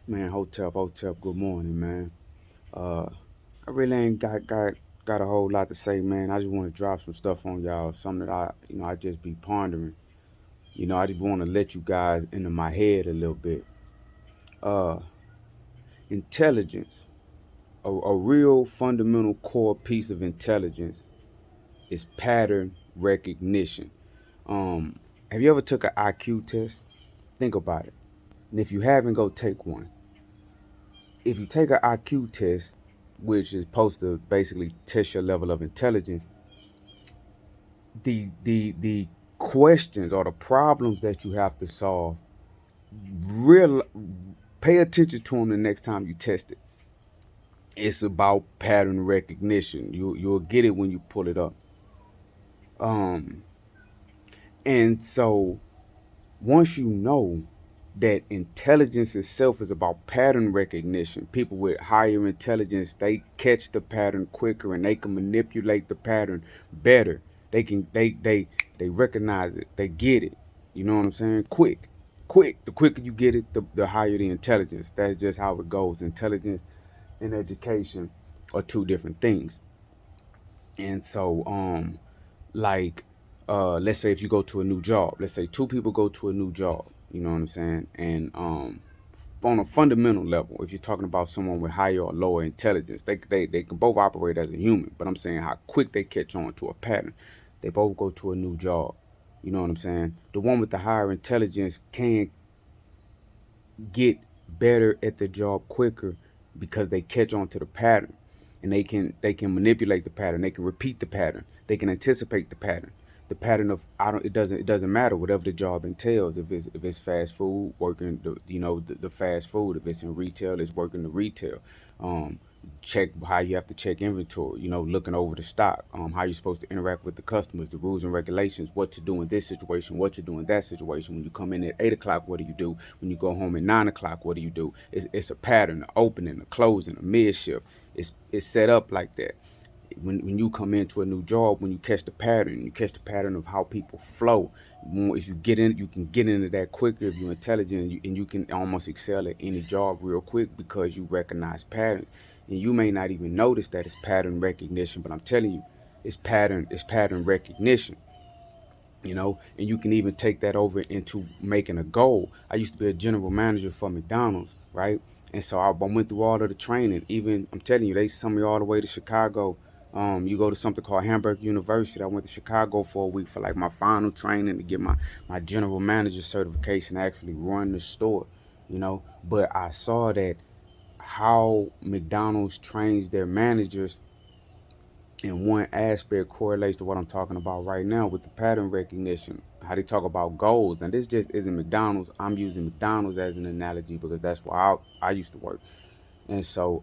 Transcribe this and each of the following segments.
Man, Hotep, good morning, man. Uh, I really ain't got a whole lot to say, man. I just want to drop some stuff on y'all, something that I just be pondering. I just want to let you guys into my head a little bit. Uh, Intelligence, a real fundamental core piece of intelligence is pattern recognition. Um, have you ever took an IQ test? Think about it. And if you haven't, go take one. If you take an IQ test, which is supposed to basically test your level of intelligence, the questions or the problems that you have to solve, real pay attention to them the next time you test it. It's about pattern recognition. You'll get it when you pull it up. Um, and so once you know that intelligence itself is about pattern recognition, people with higher intelligence, they catch the pattern quicker and they can manipulate the pattern better. They recognize it, they get it. You know what I'm saying? Quick. The quicker you get it, the higher the intelligence. That's just how it goes. Intelligence and education are two different things. And so like let's say if you go to a new job, let's say two people go to a new job, you know what I'm saying? And on a fundamental level, if you're talking about someone with higher or lower intelligence, they can both operate as a human, but I'm saying how quick they catch on to a pattern. They both go to a new job. You know what I'm saying? The one with the higher intelligence can get better at the job quicker because they catch on to the pattern, and they can manipulate the pattern, they can repeat the pattern, they can anticipate the pattern of I don't it doesn't matter whatever the job entails. If it's fast food, working the fast food. If it's in retail, it's working the retail. um Check how you have to check inventory, looking over the stock, how you're supposed to interact with the customers, the rules and regulations, what to do in this situation, what to do in that situation. When you come in at 8 o'clock, what do you do? When you go home at 9 o'clock, what do you do? It's a pattern, the opening, the closing, the mid shift. It's set up like that. When you come into a new job, when you catch the pattern of how people flow. If you get in, you can get into that quicker if you're intelligent, and you can almost excel at any job real quick because you recognize patterns. And you may not even notice that it's pattern recognition, but I'm telling you, it's pattern recognition. And you can even take that over into making a goal. I used to be a general manager for McDonald's, right? And so I went through all of the training. Even I'm telling you, they sent me all the way to Chicago. You go to something called Hamburg University. I went to Chicago for a week for like my final training to get my general manager certification to actually run the store. But I saw that how McDonald's trains their managers in one aspect correlates to what I'm talking about right now with the pattern recognition. How they talk about goals. And this just isn't McDonald's. I'm using McDonald's as an analogy because that's where I used to work. And so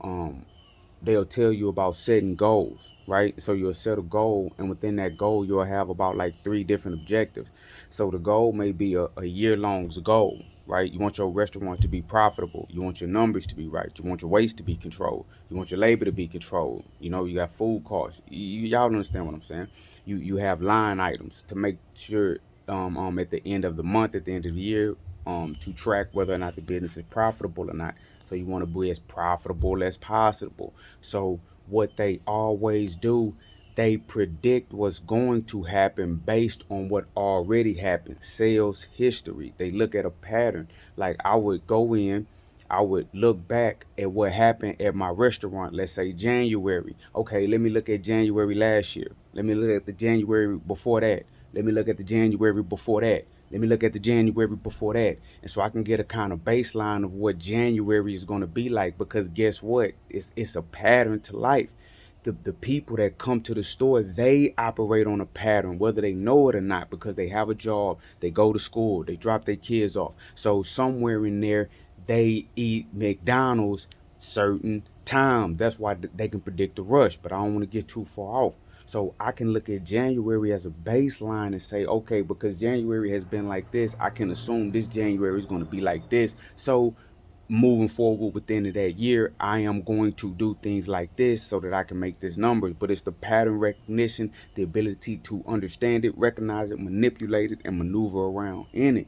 they'll tell you about setting goals, right? So you'll set a goal, and within that goal, you'll have about like three different objectives. So the goal may be a year-long goal, right? You want your restaurant to be profitable. You want your numbers to be right. You want your waste to be controlled. You want your labor to be controlled. You got food costs. Y'all understand what I'm saying? You have line items to make sure at the end of the month, at the end of the year, to track whether or not the business is profitable or not. So you want to be as profitable as possible. So what they always do, they predict what's going to happen based on what already happened. Sales history. They look at a pattern. Like I would go in, I would look back at what happened at my restaurant, let's say January. Okay, let me look at January last year. Let me look at the January before that. Let me look at the January before that. Let me look at the January before that. And so I can get a kind of baseline of what January is going to be like, because guess what? It's a pattern to life. The people that come to the store, they operate on a pattern, whether they know it or not, because they have a job, they go to school, they drop their kids off. So somewhere in there, they eat McDonald's certain time. That's why they can predict the rush. But I don't want to get too far off. So I can look at January as a baseline and say, okay, because January has been like this, I can assume this January is going to be like this. So moving forward within that year, I am going to do things like this so that I can make this numbers. But it's the pattern recognition, the ability to understand it, recognize it, manipulate it, and maneuver around in it.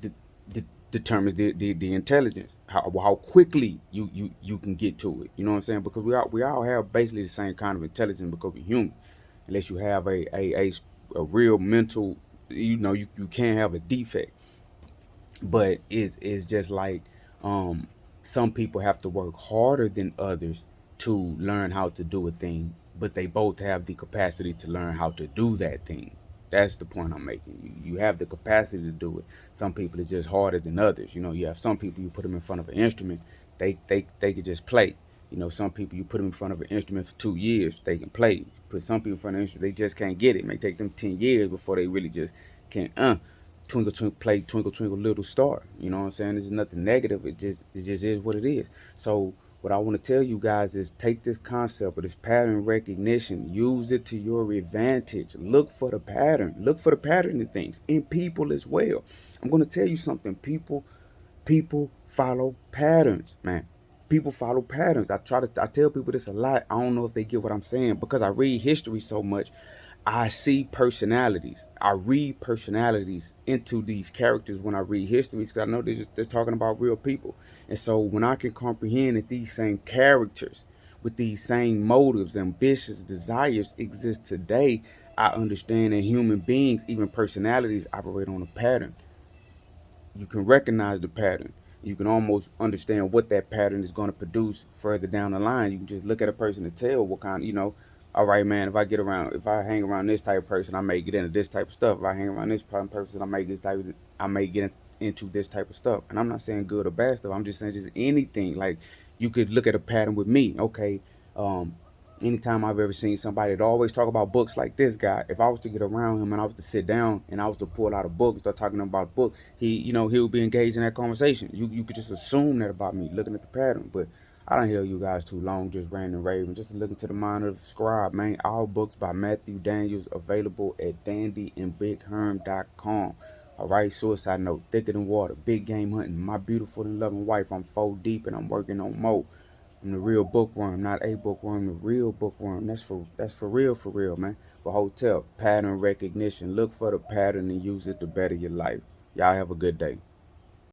The, the determines the intelligence. how quickly you can get to it. You know what I'm saying? Because we all have basically the same kind of intelligence because we're human. Unless you have a real mental, you can't have a defect. But it's just like, um some people have to work harder than others to learn how to do a thing, but they both have the capacity to learn how to do that thing. That's the point I'm making. You have the capacity to do it. Some people it's just harder than others. You have some people, you put them in front of an instrument, they could just play. Some people, you put them in front of an instrument for 2 years, they can play. Put some people in front of an instrument, they just can't get it. It may take them 10 years before they really just can twinkle twinkle play twinkle twinkle little star. You know what I'm saying? This is nothing negative. It just is what it is. So what I want to tell you guys is take this concept of this pattern recognition, use it to your advantage. Look for the pattern. Look for the pattern in things, in people as well. I'm going to tell you something. People follow patterns, man. People follow patterns. I tell people this a lot. I don't know if they get what I'm saying because I read history so much. I see personalities. I read personalities into these characters when I read histories because I know they're talking about real people. And so when I can comprehend that these same characters with these same motives, ambitions, desires exist today, I understand that human beings, even personalities, operate on a pattern. You can recognize the pattern. You can almost understand what that pattern is going to produce further down the line. You can just look at a person and tell what kind, all right, man, if I hang around this type of person, I may get into this type of stuff. If I hang around this person, I may get into this type of stuff. And I'm not saying good or bad stuff. I'm just saying just anything. Like, you could look at a pattern with me. Okay, um, anytime I've ever seen somebody that always talk about books like this guy, if I was to get around him and I was to sit down and I was to pull out a book and start talking about a book, he would be engaged in that conversation. You could just assume that about me, looking at the pattern. But I don't hear you guys too long, just ranting and raving. Just looking to the mind of the Scribe, man. All books by Matthew Daniels available at dandyandbigherm.com. All right, suicide note, thicker than water, big game hunting, my beautiful and loving wife. I'm 4 deep and I'm working on more. I'm the real bookworm, not a bookworm, the real bookworm. That's for real, man. But hotel, pattern recognition. Look for the pattern and use it to better your life. Y'all have a good day.